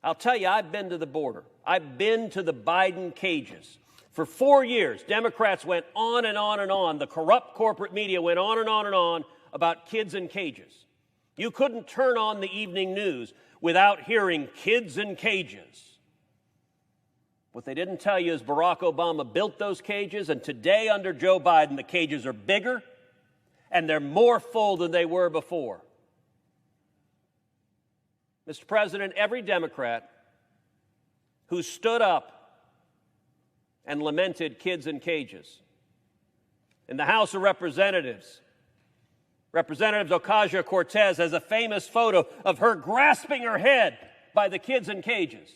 I'll tell you, I've been to the border. I've been to the Biden cages. For 4 years, Democrats went on and on and on. The corrupt corporate media went on and on and on about kids in cages. You couldn't turn on the evening news without hearing kids in cages. What they didn't tell you is Barack Obama built those cages, and today under Joe Biden, the cages are bigger and they're more full than they were before. Mr. President, every Democrat who stood up and lamented kids in cages in the House of Representatives, Representative Ocasio-Cortez has a famous photo of her grasping her head by the kids in cages.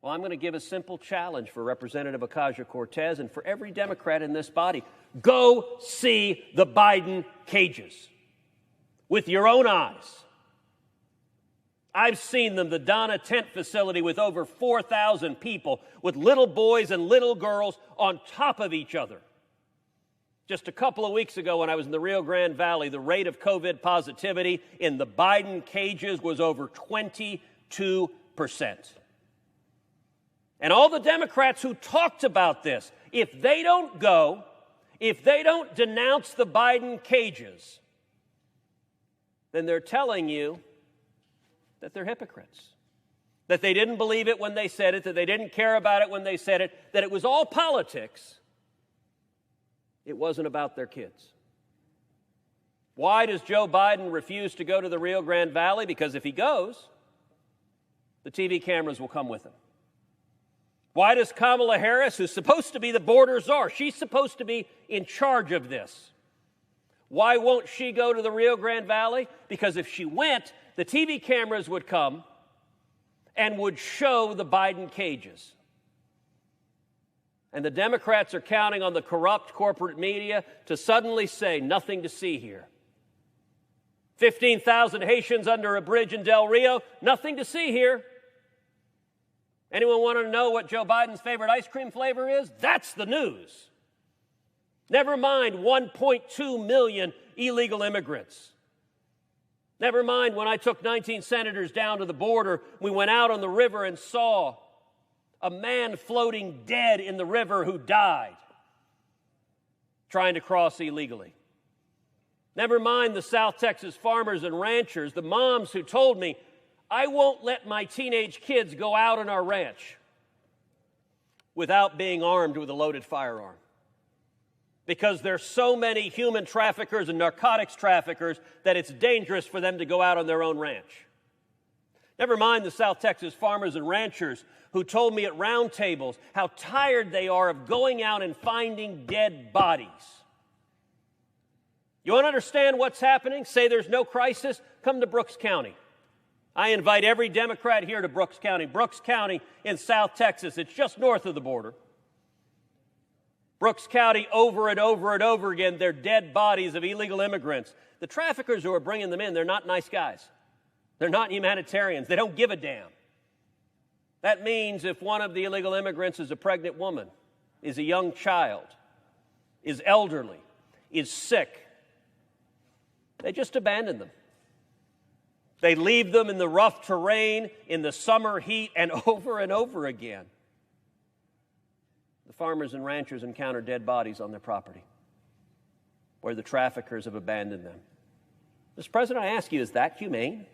Well, I'm going to give a simple challenge for Representative Ocasio-Cortez and for every Democrat in this body. Go see the Biden cages with your own eyes. I've seen them, the Donna tent facility with over 4,000 people, with little boys and little girls on top of each other. Just a couple of weeks ago when I was in the Rio Grande Valley, the rate of COVID positivity in the Biden cages was over 22%. And all the Democrats who talked about this, if they don't go, if they don't denounce the Biden cages, then they're telling you that they're hypocrites, that they didn't believe it when they said it, that they didn't care about it when they said it, that it was all politics. It wasn't about their kids. Why does Joe Biden refuse to go to the Rio Grande Valley? Because if he goes, the TV cameras will come with him. Why does Kamala Harris, who's supposed to be the border czar, she's supposed to be in charge of this, why won't she go to the Rio Grande Valley? Because if she went, the TV cameras would come and would show the Biden cages. And the Democrats are counting on the corrupt corporate media to suddenly say, nothing to see here. 15,000 Haitians under a bridge in Del Rio, nothing to see here. Anyone want to know what Joe Biden's favorite ice cream flavor is? That's the news. Never mind 1.2 million illegal immigrants. Never mind when I took 19 senators down to the border, we went out on the river and saw a man floating dead in the river who died trying to cross illegally. Never mind the South Texas farmers and ranchers, the moms who told me, I won't let my teenage kids go out on our ranch without being armed with a loaded firearm. Because there's so many human traffickers and narcotics traffickers that it's dangerous for them to go out on their own ranch. Never mind the South Texas farmers and ranchers who told me at round tables how tired they are of going out and finding dead bodies. You want to understand what's happening? Say there's no crisis? Come to Brooks County. I invite every Democrat here to Brooks County. Brooks County in South Texas, it's just north of the border. Brooks County, over and over and over again, they're dead bodies of illegal immigrants. The traffickers who are bringing them in, they're not nice guys. They're not humanitarians. They don't give a damn. That means if one of the illegal immigrants is a pregnant woman, is a young child, is elderly, is sick, they just abandon them. They leave them in the rough terrain, in the summer heat, and over again. The farmers and ranchers encounter dead bodies on their property where the traffickers have abandoned them. Mr. President, I ask you, is that humane?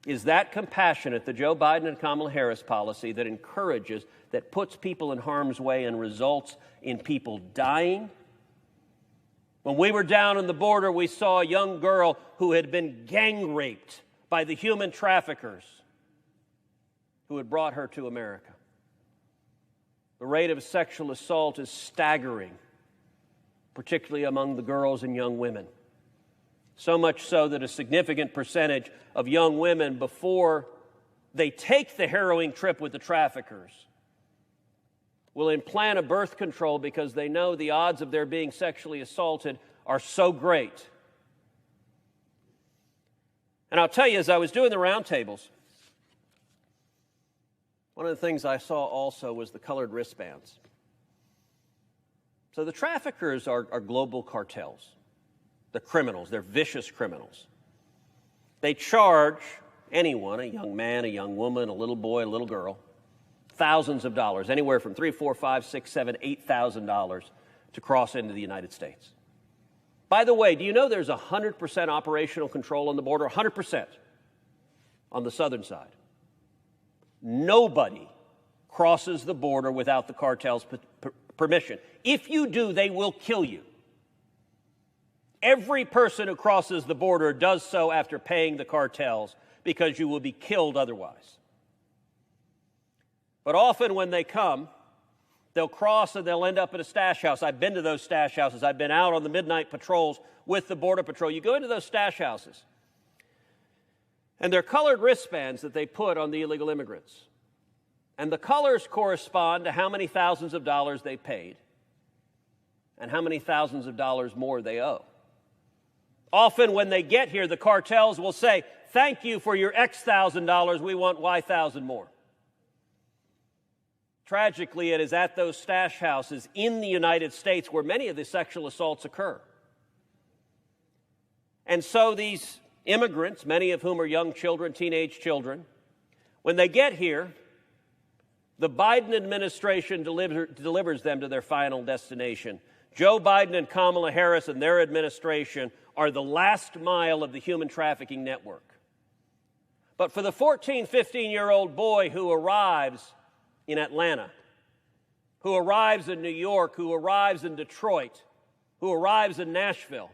Is that compassionate, the Joe Biden and Kamala Harris policy that encourages, that puts people in harm's way and results in people dying? When we were down on the border, we saw a young girl who had been gang raped by the human traffickers who had brought her to America. The rate of sexual assault is staggering, particularly among the girls and young women. So much so that a significant percentage of young women, before they take the harrowing trip with the traffickers, will implant a birth control because they know the odds of their being sexually assaulted are so great. And I'll tell you, as I was doing the roundtables, one of the things I saw also was the colored wristbands. So the traffickers are global cartels. They're criminals. They're vicious criminals. They charge anyone, a young man, a young woman, a little boy, a little girl, thousands of dollars, anywhere from $3,000, $4,000, $5,000, $6,000, $7,000, $8,000 to cross into the United States. By the way, do you know there's 100% operational control on the border? 100% on the southern side. Nobody crosses the border without the cartel's permission. If you do, they will kill you. Every person who crosses the border does so after paying the cartels, because you will be killed otherwise. But often when they come, they'll cross and they'll end up at a stash house. I've been to those stash houses. I've been out on the midnight patrols with the Border Patrol. You go into those stash houses, and they're colored wristbands that they put on the illegal immigrants. And the colors correspond to how many thousands of dollars they paid and how many thousands of dollars more they owe. Often when they get here, the cartels will say, "Thank you for your X thousand dollars, we want Y thousand more." Tragically, it is at those stash houses in the United States where many of the sexual assaults occur. And so these immigrants, many of whom are young children, teenage children, when they get here, the Biden administration delivers them to their final destination. Joe Biden and Kamala Harris and their administration are the last mile of the human trafficking network. But for the 14, 15-year-old boy who arrives in Atlanta, who arrives in New York, who arrives in Detroit, who arrives in Nashville,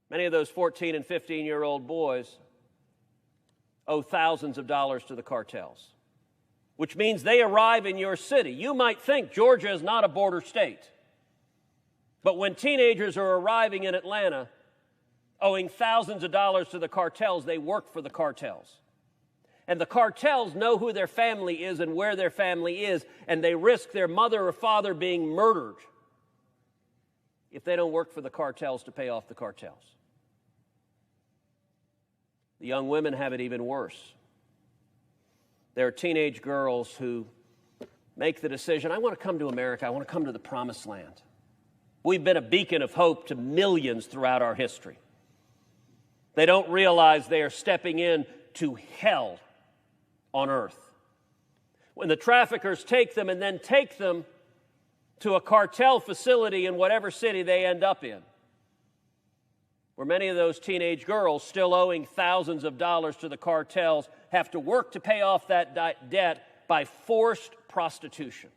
many of those 14 and 15-year-old boys owe thousands of dollars to the cartels, which means they arrive in your city. You might think Georgia is not a border state, but when teenagers are arriving in Atlanta, owing thousands of dollars to the cartels, they work for the cartels. And the cartels know who their family is and where their family is, and they risk their mother or father being murdered if they don't work for the cartels to pay off the cartels. The young women have it even worse. There are teenage girls who make the decision, I want to come to America, I want to come to the promised land. We've been a beacon of hope to millions throughout our history. They don't realize they are stepping into hell on earth. When the traffickers take them and then take them to a cartel facility in whatever city they end up in, where many of those teenage girls, still owing thousands of dollars to the cartels, have to work to pay off that debt by forced prostitution.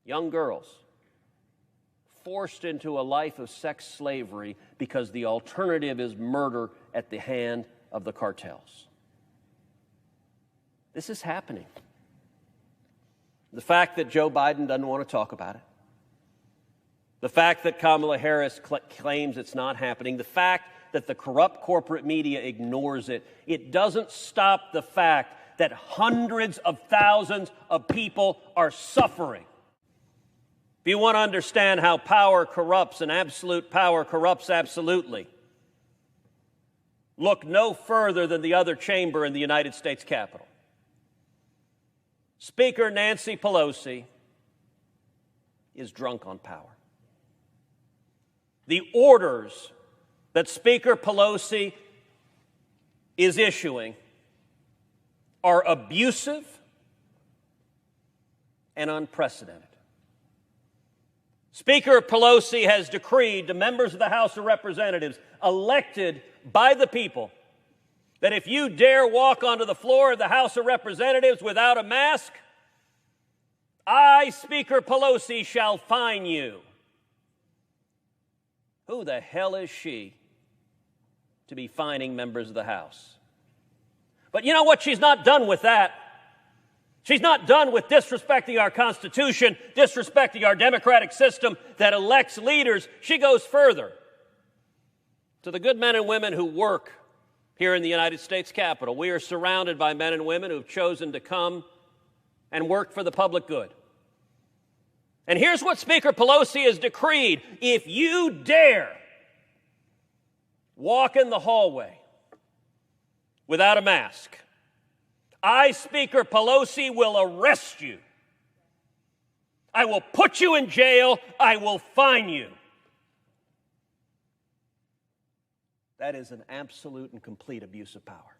Young girls forced into a life of sex slavery because the alternative is murder at the hand of the cartels. This is happening. The fact that Joe Biden doesn't want to talk about it, the fact that Kamala Harris claims it's not happening, the fact that the corrupt corporate media ignores it, it doesn't stop the fact that hundreds of thousands of people are suffering. If you want to understand how power corrupts and absolute power corrupts absolutely, look no further than the other chamber in the United States Capitol. Speaker Nancy Pelosi is drunk on power. The orders that Speaker Pelosi is issuing are abusive and unprecedented. Speaker Pelosi has decreed to members of the House of Representatives elected by the people that if you dare walk onto the floor of the House of Representatives without a mask, I, Speaker Pelosi, shall fine you. Who the hell is she to be fining members of the House? But you know what? She's not done with that. She's not done with disrespecting our Constitution, disrespecting our democratic system that elects leaders. She goes further. To the good men and women who work here in the United States Capitol, we are surrounded by men and women who have chosen to come and work for the public good. And here's what Speaker Pelosi has decreed. If you dare walk in the hallway without a mask, I, Speaker Pelosi, will arrest you. I will put you in jail. I will fine you. That is an absolute and complete abuse of power.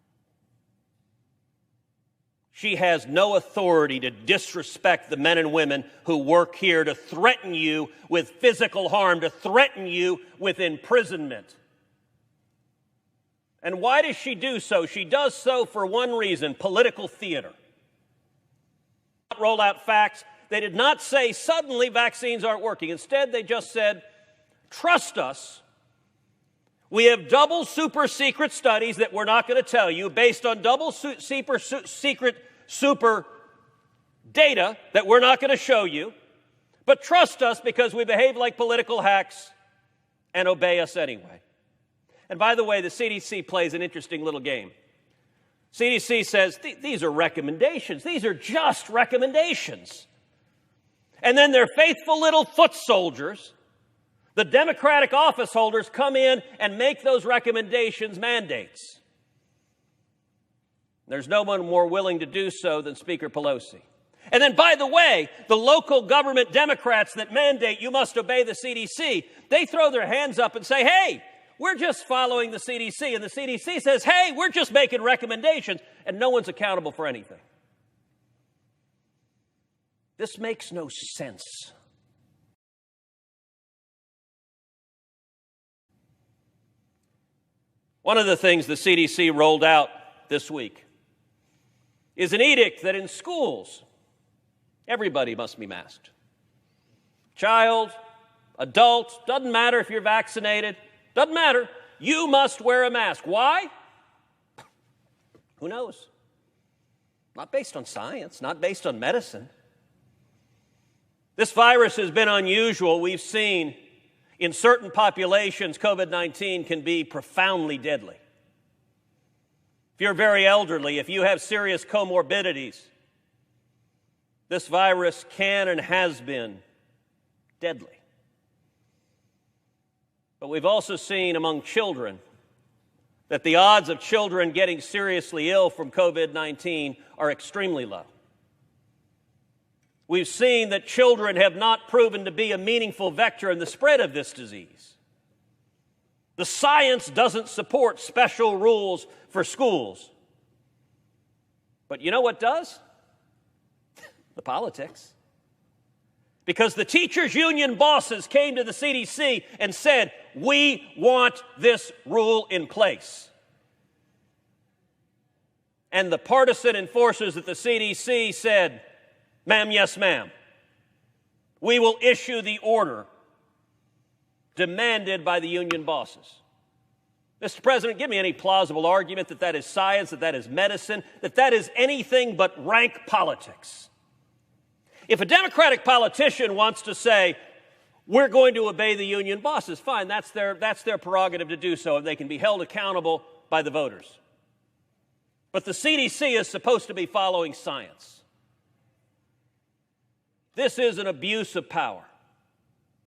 She has no authority to disrespect the men and women who work here, to threaten you with physical harm, to threaten you with imprisonment. And why does she do so? She does so for one reason: political theater. Roll out facts. They did not say suddenly vaccines aren't working. Instead, they just said, trust us. We have double super secret studies that we're not going to tell you, based on double secret super data that we're not going to show you. But trust us because we behave like political hacks and obey us anyway. And by the way, the CDC plays an interesting little game. CDC says, these are recommendations. These are just recommendations. And then their faithful little foot soldiers, the Democratic office holders, come in and make those recommendations mandates. There's no one more willing to do so than Speaker Pelosi. And then, by the way, the local government Democrats that mandate you must obey the CDC, they throw their hands up and say, hey, we're just following the CDC. And the CDC says, hey, we're just making recommendations, and no one's accountable for anything. This makes no sense. One of the things the CDC rolled out this week is an edict that in schools, everybody must be masked. Child, adult, doesn't matter if you're vaccinated, doesn't matter. You must wear a mask. Why? Who knows? Not based on science, not based on medicine. This virus has been unusual. We've seen in certain populations, COVID-19 can be profoundly deadly. If you're very elderly, if you have serious comorbidities, this virus can and has been deadly. But we've also seen among children that the odds of children getting seriously ill from COVID-19 are extremely low. We've seen that children have not proven to be a meaningful vector in the spread of this disease. The science doesn't support special rules for schools. But you know what does? The politics. Because the teachers' union bosses came to the CDC and said, we want this rule in place. And the partisan enforcers at the CDC said, ma'am, yes, ma'am. We will issue the order demanded by the union bosses. Mr. President, give me any plausible argument that that is science, that that is medicine, that that is anything but rank politics. If a Democratic politician wants to say, we're going to obey the union bosses, fine, that's their prerogative to do so, and they can be held accountable by the voters. But the CDC is supposed to be following science. This is an abuse of power.